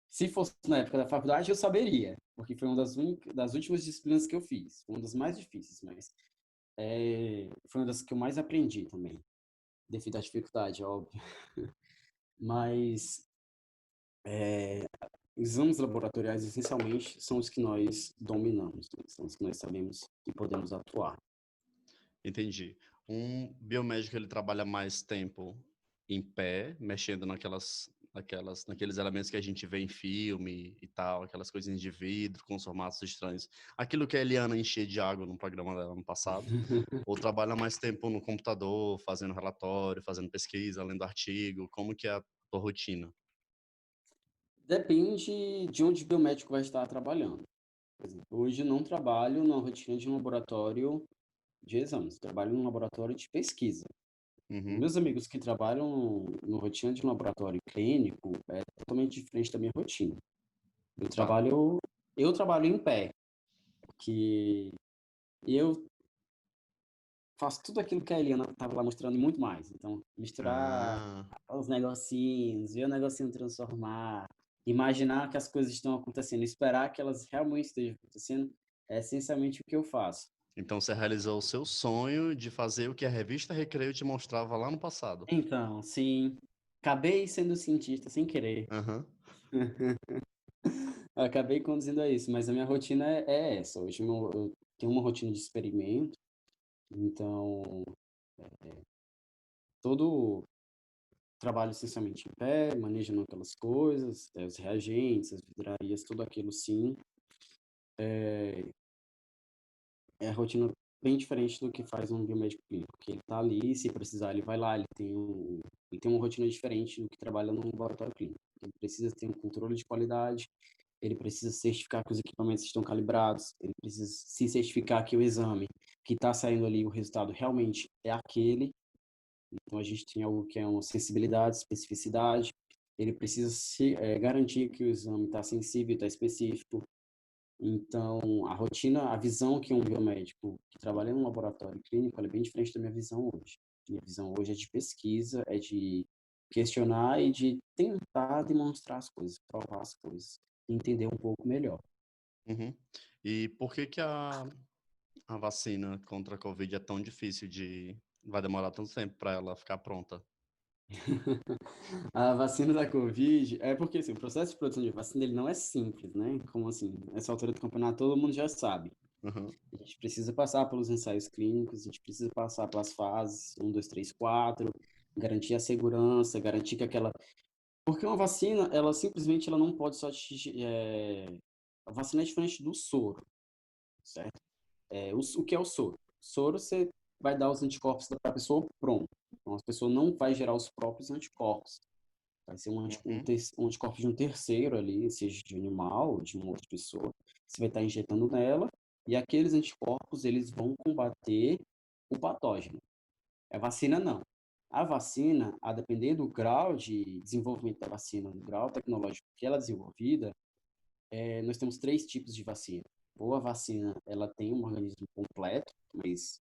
se fosse na época da faculdade, eu saberia, porque foi uma das últimas disciplinas que eu fiz. Foi uma das mais difíceis, mas foi uma das que eu mais aprendi também, devido à dificuldade, óbvio. Mas exames laboratoriais, essencialmente, são os que nós dominamos, né? São os que nós sabemos que podemos atuar. Entendi. Um biomédico ele trabalha mais tempo em pé, mexendo naqueles elementos que a gente vê em filme e tal, aquelas coisinhas de vidro com os formatos estranhos. Aquilo que a Eliana enchia de água no programa dela no passado. Ou trabalha mais tempo no computador, fazendo relatório, fazendo pesquisa, lendo artigo? Como que é a tua rotina? Depende de onde o biomédico vai estar trabalhando. Por exemplo, hoje eu não trabalho na rotina de um laboratório de exames, trabalho num laboratório de pesquisa. Os Uhum, meus amigos que trabalham no rotina de um laboratório clínico é totalmente diferente da minha rotina. Eu tá. trabalho, eu trabalho em pé, que eu faço tudo aquilo que a Eliana estava lá mostrando e muito mais. Então, misturar Ah, os negocinhos, ver o negocinho transformar, imaginar que as coisas estão acontecendo, esperar que elas realmente estejam acontecendo, é essencialmente o que eu faço. então você realizou o seu sonho de fazer o que a revista Recreio te mostrava lá no passado. Então, sim, acabei sendo cientista sem querer. Aham. Acabei conduzindo a isso, mas a minha rotina é essa. Hoje eu tenho uma rotina de experimento, então todo trabalho essencialmente em pé, manejando aquelas coisas, os reagentes, as vidrarias, tudo aquilo sim. É a rotina bem diferente do que faz um biomédico clínico, que ele está ali, se precisar ele vai lá, ele tem uma rotina diferente do que trabalha num laboratório clínico. Ele precisa ter um controle de qualidade, ele precisa certificar que os equipamentos estão calibrados, ele precisa se certificar que o exame que está saindo ali, o resultado realmente é aquele. Então, a gente tem algo que é uma sensibilidade, especificidade. Ele precisa garantir que o exame está sensível, está específico. Então, a rotina, a visão que um biomédico que trabalha num laboratório clínico, ela é bem diferente da minha visão hoje. Minha visão hoje é de pesquisa, é de questionar e de tentar demonstrar as coisas, provar as coisas, entender um pouco melhor. Uhum. E por que que a vacina contra a Covid é tão difícil de... Vai demorar tanto tempo para ela ficar pronta? A vacina da Covid, é porque assim, o processo de produção de vacina ele não é simples, né? Como assim, nessa altura do campeonato todo mundo já sabe. Uhum. A gente precisa passar pelos ensaios clínicos, a gente precisa passar pelas fases 1, 2, 3, 4, garantir a segurança, garantir que aquela... Porque uma vacina, ela simplesmente ela não pode só A vacina é diferente do soro, certo? O que é o soro? Soro, você vai dar os anticorpos para a pessoa, pronto. Então, a pessoa não vai gerar os próprios anticorpos. Vai ser Uhum. um anticorpo de um terceiro ali, seja de animal ou de uma outra pessoa. Você vai estar injetando nela e aqueles anticorpos, eles vão combater o patógeno. A vacina, não. A vacina, a depender do grau de desenvolvimento da vacina, do grau tecnológico que ela é desenvolvida, nós temos três tipos de vacina. Ou a vacina, ela tem um organismo completo, mas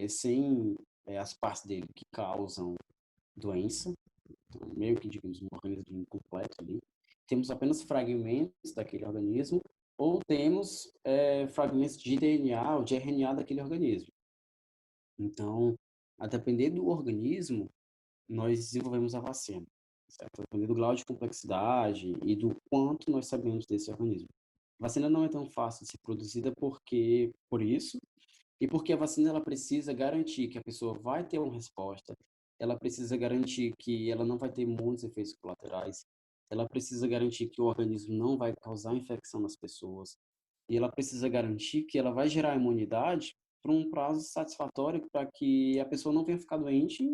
sem as partes dele que causam doença, então, meio que, digamos, um organismo incompleto ali. Temos apenas fragmentos daquele organismo, ou temos fragmentos de DNA ou de RNA daquele organismo. Então, a depender do organismo, nós desenvolvemos a vacina, certo? A depender do grau de complexidade e do quanto nós sabemos desse organismo. A vacina não é tão fácil de ser produzida por isso, e porque a vacina ela precisa garantir que a pessoa vai ter uma resposta, ela precisa garantir que ela não vai ter muitos efeitos colaterais, ela precisa garantir que o organismo não vai causar infecção nas pessoas, e ela precisa garantir que ela vai gerar imunidade por um prazo satisfatório para que a pessoa não venha ficar doente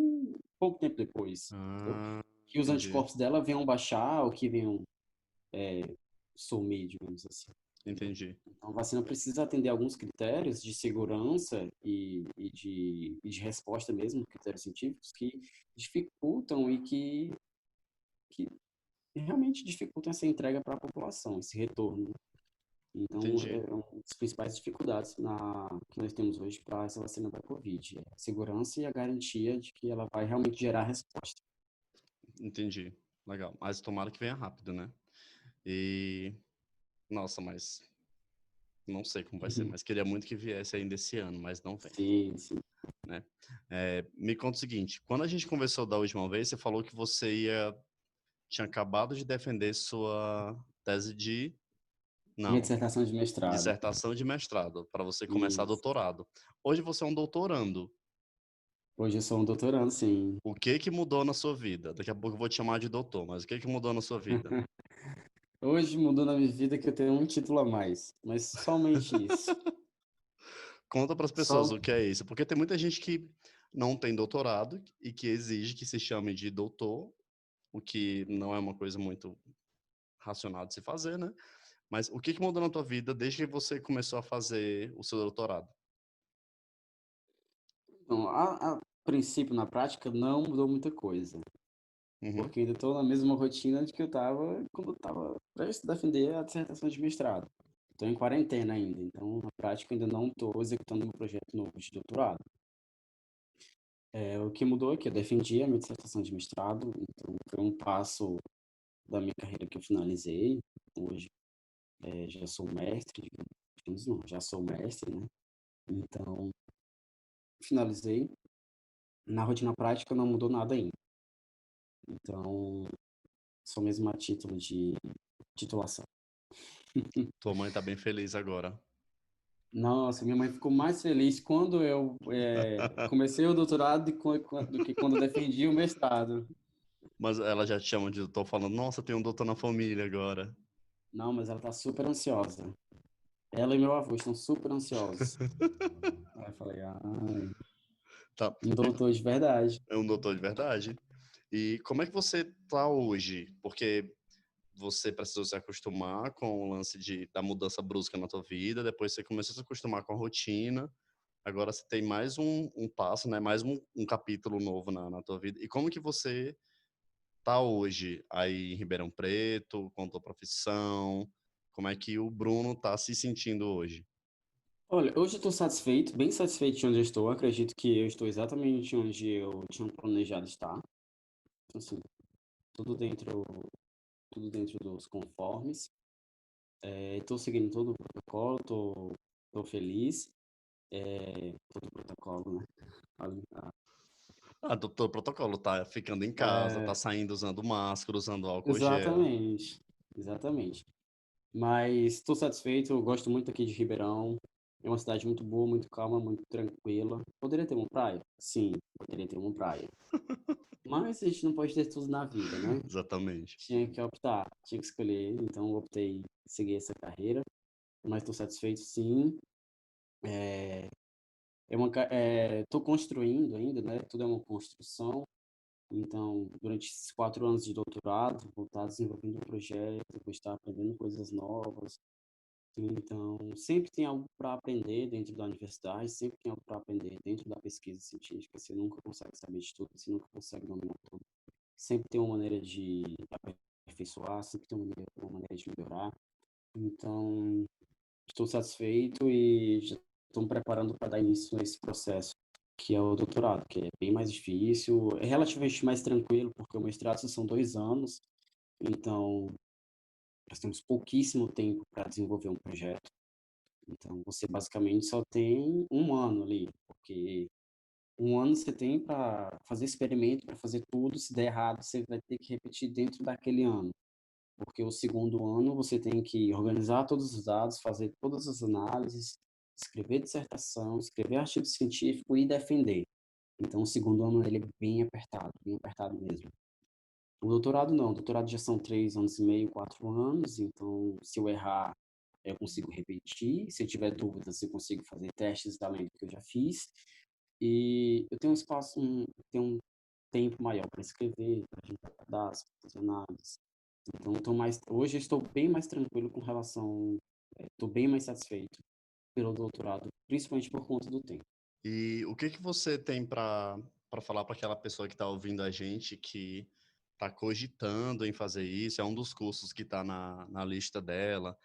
pouco tempo depois, entendeu? Ah, Que os entendi. anticorpos dela venham baixar ou que venham sumir, digamos assim. Entendeu? Entendi. Então, a vacina precisa atender alguns critérios de segurança e de resposta mesmo, critérios científicos, que dificultam que realmente dificultam essa entrega para a população, esse retorno. Então, Entendi. é uma das principais dificuldades que nós temos hoje para essa vacina da Covid, é a segurança e a garantia de que ela vai realmente gerar resposta. Entendi. Legal. Mas tomara que venha rápido, né? E... Nossa, mas não sei como vai ser, mas queria muito que viesse ainda esse ano, mas não vem, Sim, sim. né? Me conta o seguinte, quando a gente conversou da última vez, você falou que tinha acabado de defender sua tese de, Minha não, dissertação de mestrado. dissertação de mestrado, para você começar Isso. doutorado. Hoje você é um doutorando. Hoje eu sou um doutorando, sim. O que que mudou na sua vida? Daqui a pouco eu vou te chamar de doutor, mas o que que mudou na sua vida? Hoje mudou na minha vida que eu tenho um título a mais, mas somente isso. Conta para as pessoas Só, o que é isso, porque tem muita gente que não tem doutorado e que exige que se chame de doutor, o que não é uma coisa muito racional de se fazer, né? Mas o que que mudou na tua vida desde que você começou a fazer o seu doutorado? não, a princípio, na prática, não mudou muita coisa, Uhum. porque ainda estou na mesma rotina de que eu estava quando eu estava prestes a defender a dissertação de mestrado. Estou em quarentena ainda, então, na prática, ainda não estou executando meu projeto novo de doutorado. O que mudou é que eu defendi a minha dissertação de mestrado, então foi um passo da minha carreira que eu finalizei. Hoje, já sou mestre, digamos, não, já sou mestre, né? Então, finalizei. Na rotina prática não mudou nada ainda. Então, só mesmo a título de titulação. Tua mãe tá bem feliz agora. Nossa, minha mãe ficou mais feliz quando eu comecei o doutorado do que quando eu defendi o mestrado. Mas ela já te chama de doutor falando, nossa, tem um doutor na família agora. Não, mas ela está super ansiosa. Ela e meu avô estão super ansiosos. Aí eu falei, Tá. um doutor de verdade. É um doutor de verdade. E como é que você tá hoje? Porque você precisou se acostumar com o lance da mudança brusca na tua vida, depois você começou a se acostumar com a rotina, agora você tem mais um passo, né? Mais um capítulo novo na tua vida. E como que você tá hoje aí em Ribeirão Preto, com a tua profissão? Como é que o Bruno tá se sentindo hoje? Olha, hoje eu estou satisfeito, bem satisfeito de onde eu estou. Acredito que eu estou exatamente onde eu tinha planejado estar. assim, tudo dentro, tudo dentro dos conformes. Estou seguindo todo o protocolo, tô feliz. Todo o protocolo, né? Ali, Ah, doutor, protocolo, tá ficando em casa, tá é, saindo usando máscara, usando álcool gel. exatamente, exatamente. Mas estou satisfeito, eu gosto muito aqui de Ribeirão. É uma cidade muito boa, muito calma, muito tranquila. Poderia ter uma praia? Sim, poderia ter uma praia. Mas a gente não pode ter tudo na vida, né? Exatamente. Tinha que optar, tinha que escolher, então eu optei em seguir essa carreira. Mas estou satisfeito, sim. Estou construindo ainda, né? Tudo é uma construção. Então, durante esses 4 anos de doutorado, vou estar desenvolvendo um projeto, vou estar aprendendo coisas novas. Então, sempre tem algo para aprender dentro da universidade, sempre tem algo para aprender dentro da pesquisa científica. Você nunca consegue saber de tudo, você nunca consegue dominar tudo. Sempre tem uma maneira de aperfeiçoar, sempre tem uma maneira de melhorar. Então, estou satisfeito e já estou me preparando para dar início a esse processo, que é o doutorado, que é bem mais difícil, é relativamente mais tranquilo, porque o mestrado são 2 anos, então nós temos pouquíssimo tempo para desenvolver um projeto. Então, você basicamente só tem 1 ano ali, porque 1 ano você tem para fazer experimento, para fazer tudo. Se der errado, você vai ter que repetir dentro daquele ano. Porque o segundo ano você tem que organizar todos os dados, fazer todas as análises, escrever dissertação, escrever artigo científico e defender. Então, o segundo ano ele é bem apertado mesmo. O doutorado não, o doutorado já são 3 anos e meio, 4 anos, então se eu errar, eu consigo repetir. Se eu tiver dúvidas, eu consigo fazer testes além do que eu já fiz. E eu tenho um espaço, tenho um tempo maior para escrever, para juntar dados, para fazer análise. Então, hoje eu estou bem mais tranquilo com relação, estou bem mais satisfeito pelo doutorado, principalmente por conta do tempo. E o que que você tem para falar para aquela pessoa que está ouvindo a gente que está cogitando em fazer isso? É um dos cursos que está na lista dela.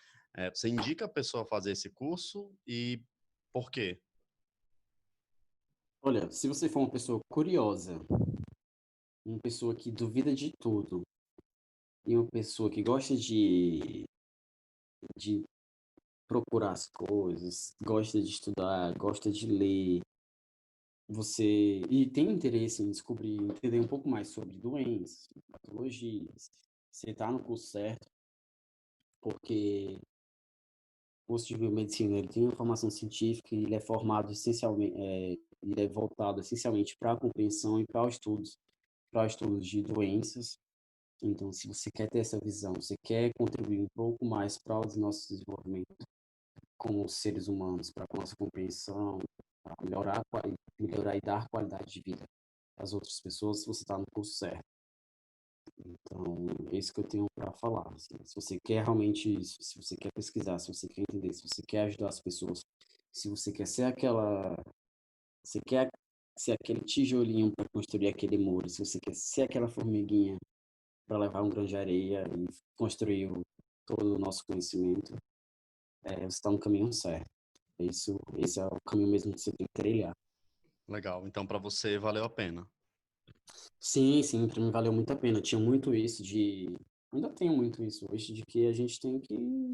Você indica a pessoa a fazer esse curso e por quê? Olha, se você for uma pessoa curiosa, uma pessoa que duvida de tudo e uma pessoa que gosta de procurar as coisas, gosta de estudar, gosta de ler, e tem interesse em descobrir, entender um pouco mais sobre doenças, patologias, você está no curso certo, porque o curso de biomedicina ele tem uma formação científica e ele é formado essencialmente, ele é voltado essencialmente para a compreensão e para estudos de doenças. Então, se você quer ter essa visão, você quer contribuir um pouco mais para o nosso desenvolvimento como seres humanos, para a nossa compreensão, para melhorar e dar qualidade de vida às outras pessoas, você está no curso certo. Então, é isso que eu tenho para falar. Assim. Se você quer realmente isso, se você quer pesquisar, se você quer entender, se você quer ajudar as pessoas, se você quer ser você quer ser aquele tijolinho para construir aquele muro, se você quer ser aquela formiguinha para levar um grão de areia e construir todo o nosso conhecimento, você está no caminho certo. Esse é o caminho mesmo que você tem que trilhar. Legal. Então, para você, valeu a pena. Sim, sim, para mim valeu muito a pena. Eu tinha muito isso ainda tenho muito isso hoje, de que a gente tem que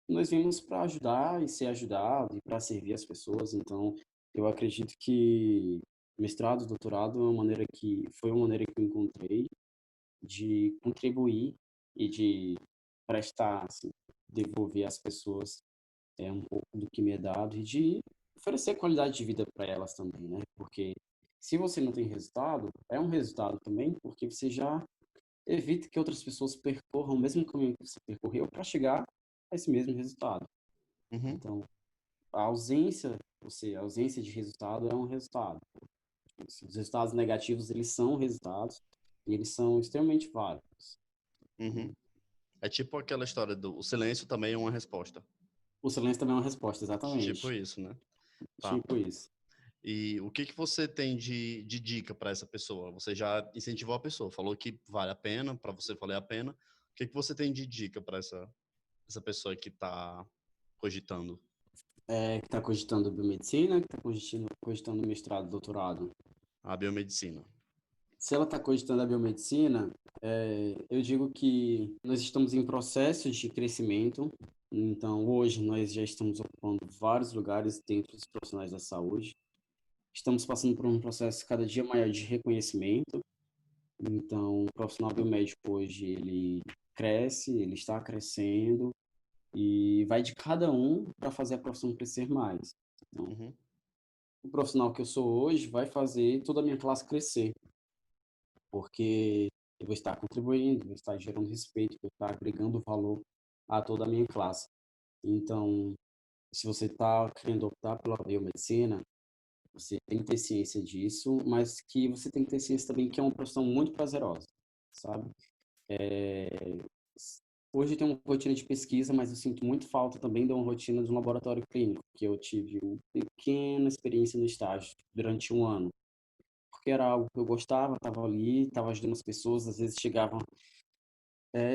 nós vimos para ajudar e ser ajudado e para servir as pessoas. Então, eu acredito que mestrado, doutorado foi uma maneira que eu encontrei de contribuir e de prestar, assim, devolver às pessoas um pouco do que me é dado e de oferecer qualidade de vida para elas também, né? Porque se você não tem resultado, é um resultado também, porque você já evita que outras pessoas percorram o mesmo caminho que você percorreu para chegar a esse mesmo resultado. Uhum, Então, a ausência de resultado é um resultado. Os resultados negativos, eles são resultados e eles são extremamente válidos. uhum. É tipo aquela história do o silêncio também é uma resposta. O silêncio também é uma resposta, Tipo exatamente. isso, né? Tá. Tipo isso. E o que que você tem de dica para essa pessoa? Você já incentivou a pessoa, falou que vale a pena, para você valer a pena. O que que você tem de dica para essa pessoa que está cogitando Que está cogitando biomedicina, que está cogitando mestrado, doutorado. a biomedicina? Se ela está cogitando a biomedicina, eu digo que nós estamos em processos de crescimento. Então, hoje nós já estamos ocupando vários lugares dentro dos profissionais da saúde. Estamos passando por um processo cada dia maior de reconhecimento. Então, o profissional biomédico hoje, ele cresce, ele está crescendo e vai de cada um para fazer a profissão crescer mais. Então, Uhum, o profissional que eu sou hoje vai fazer toda a minha classe crescer, porque eu vou estar contribuindo, vou estar gerando respeito, vou estar agregando valor a toda a minha classe. Então, se você está querendo optar pela biomedicina, você tem que ter ciência disso, mas que você tem que ter ciência também que é uma profissão muito prazerosa, sabe? Hoje eu tenho uma rotina de pesquisa, mas eu sinto muito falta também de uma rotina de um laboratório clínico, que eu tive uma pequena experiência no estágio durante um ano, porque era algo que eu gostava, estava ali, estava ajudando as pessoas, às vezes chegavam.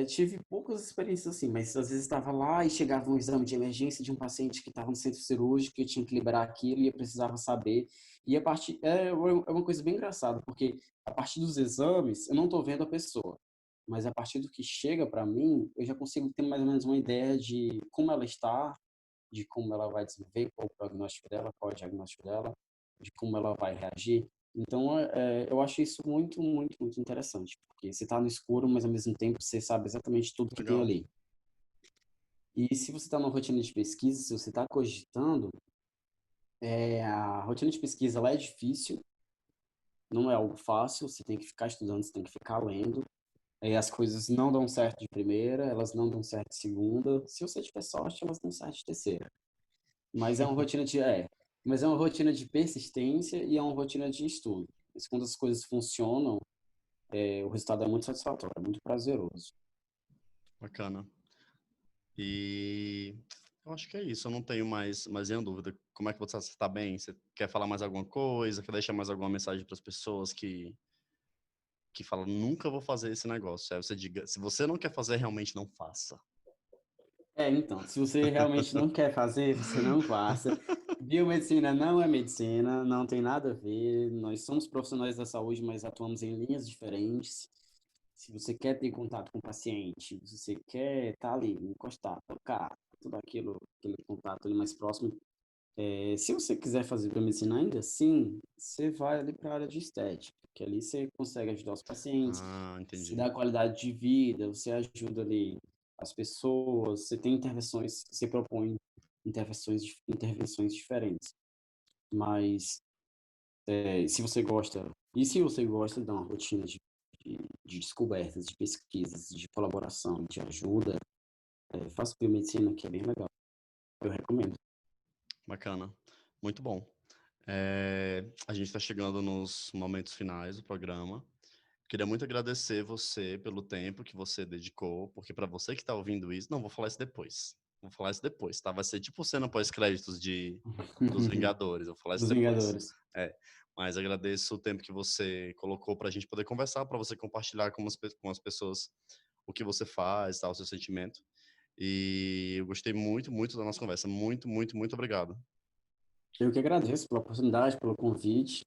Tive poucas experiências assim, mas às vezes estava lá e chegava um exame de emergência de um paciente que estava no centro cirúrgico, eu tinha que liberar aquilo e eu precisava saber. E a partir é uma coisa bem engraçada, porque a partir dos exames eu não estou vendo a pessoa, mas a partir do que chega para mim, eu já consigo ter mais ou menos uma ideia de como ela está, de como ela vai desenvolver, qual o prognóstico dela, qual é o diagnóstico dela, de como ela vai reagir. Então, eu acho isso muito, muito, muito interessante, porque você está no escuro, mas ao mesmo tempo você sabe exatamente tudo que tem legal. ali. E se você está numa rotina de pesquisa, se você está cogitando, a rotina de pesquisa ela é difícil, não é algo fácil, você tem que ficar estudando, você tem que ficar lendo. As coisas não dão certo de primeira, elas não dão certo de segunda. Se você tiver sorte, elas dão certo de terceira. Mas é uma rotina de, mas é uma rotina de persistência e é uma rotina de estudo. Mas quando as coisas funcionam, o resultado é muito satisfatório, é muito prazeroso. Bacana. E eu acho que é isso, eu não tenho mais nenhuma dúvida. Como é que você está bem? Você quer falar mais alguma coisa? Quer deixar mais alguma mensagem para as pessoas que falam, nunca vou fazer esse negócio? Aí você diga, se você não quer fazer, realmente não faça. Então, se você realmente não quer fazer, você não faça. Biomedicina não é medicina, não tem nada a ver. Nós somos profissionais da saúde, mas atuamos em linhas diferentes. Se você quer ter contato com o paciente, se você quer estar ali, encostar, tocar, tudo aquilo, aquele contato ali mais próximo. Se você quiser fazer biomedicina ainda assim, você vai ali para a área de estética, que ali você consegue ajudar os pacientes, Ah, se entendi. dá qualidade de vida, você ajuda ali as pessoas, você tem intervenções, você propõe intervenções diferentes. Mas se você gosta de uma rotina de descobertas, de pesquisas, de colaboração, de ajuda, faça biomedicina, que é bem legal. Eu recomendo. Bacana. Muito bom. A gente está chegando nos momentos finais do programa. Queria muito agradecer você pelo tempo que você dedicou, porque para você que está ouvindo isso, não, vou falar isso depois. Vou falar isso depois, tá? Vai ser tipo cena pós-créditos dos Vingadores. Eu vou falar isso Dos depois. Vingadores. É, mas agradeço o tempo que você colocou para a gente poder conversar, para você compartilhar com as pessoas o que você faz, tá, o seu sentimento. E eu gostei muito, muito da nossa conversa. Muito, muito, muito obrigado. Eu que agradeço pela oportunidade, pelo convite.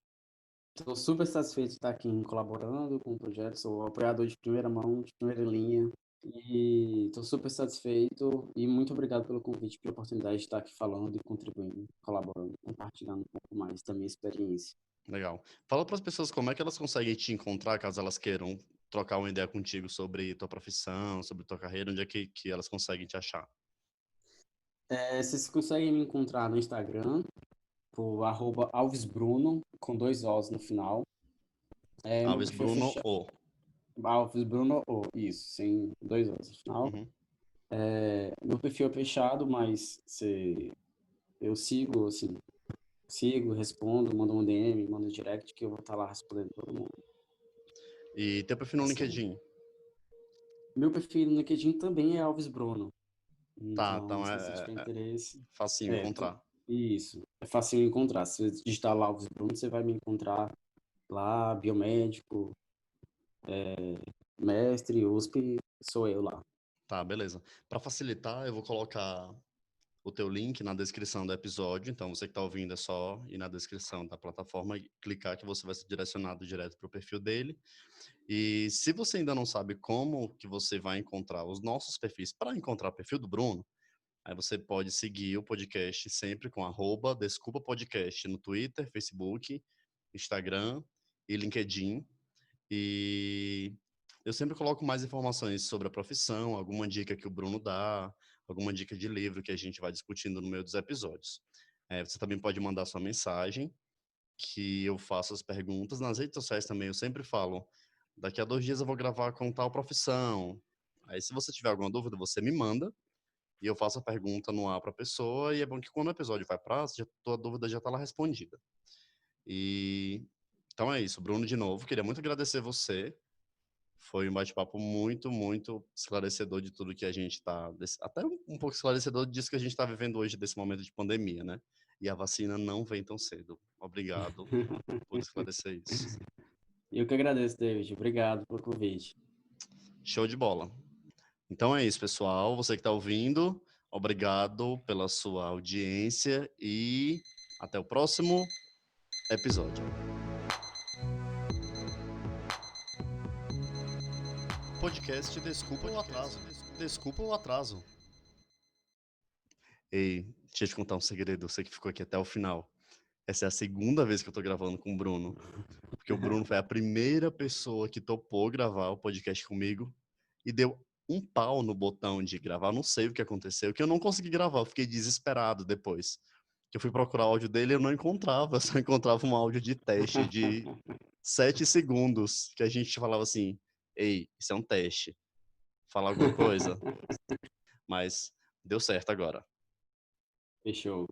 Estou super satisfeito de estar aqui colaborando com o projeto. Sou apoiador de primeira mão, de primeira linha. E estou super satisfeito e muito obrigado pelo convite, pela oportunidade de estar aqui falando e contribuindo, colaborando, compartilhando um pouco mais da minha experiência. Legal. Fala para as pessoas como é que elas conseguem te encontrar, caso elas queiram trocar uma ideia contigo sobre tua profissão, sobre tua carreira, onde é que elas conseguem te achar? Vocês conseguem me encontrar no Instagram, por @alvesbruno, com dois Os no final. Meu Alves perfil é Bruno fechado. O. Alves Bruno, isso, sem dois Os no final. Uhum. Meu perfil é fechado, mas eu sigo, assim, sigo, respondo, mando um DM, mando um direct que eu vou estar lá respondendo todo mundo. E teu perfil no Assim, LinkedIn? meu perfil no LinkedIn também é Alves Bruno. Tá, Então, então se você tiver interesse, facinho é, tu- encontrar. isso. É fácil de encontrar. Se você digitar lá Alves Bruno, você vai me encontrar lá, biomédico, mestre, USP, sou eu lá. Tá, beleza. Para facilitar, eu vou colocar o teu link na descrição do episódio. Então, você que está ouvindo é só ir na descrição da plataforma e clicar que você vai ser direcionado direto para o perfil dele. E se você ainda não sabe como que você vai encontrar os nossos perfis para encontrar o perfil do Bruno, aí você pode seguir o podcast sempre com @desculpa-podcast no Twitter, Facebook, Instagram e LinkedIn. E eu sempre coloco mais informações sobre a profissão, alguma dica que o Bruno dá, alguma dica de livro que a gente vai discutindo no meio dos episódios. Você também pode mandar sua mensagem, que eu faço as perguntas. Nas redes sociais também eu sempre falo, daqui a 2 dias eu vou gravar com tal profissão. Aí se você tiver alguma dúvida, você me manda, e eu faço a pergunta no ar para a pessoa, e é bom que quando o episódio vai para, tua dúvida já está lá respondida. E então é isso, Bruno, de novo, queria muito agradecer você. Foi um bate-papo muito, muito esclarecedor de tudo que a gente está, até um pouco esclarecedor disso que a gente está vivendo hoje, desse momento de pandemia, né? E a vacina não vem tão cedo. Obrigado por esclarecer isso. Eu que agradeço, David. Obrigado pelo convite. Show de bola. Então é isso, pessoal. Você que está ouvindo, obrigado pela sua audiência e até o próximo episódio. Podcast Desculpa o Atraso. Desculpa o atraso. Ei, deixa eu te contar um segredo, você que ficou aqui até o final. Essa é a segunda vez que eu tô gravando com o Bruno, porque o Bruno foi a primeira pessoa que topou gravar o podcast comigo e deu um pau no botão de gravar. Não sei o que aconteceu, que eu não consegui gravar, eu fiquei desesperado depois. Que eu fui procurar o áudio dele e eu não encontrava, só encontrava um áudio de teste de 7 segundos, que a gente falava assim: "Ei, isso é um teste. Fala alguma coisa?" Mas deu certo agora. Fechou.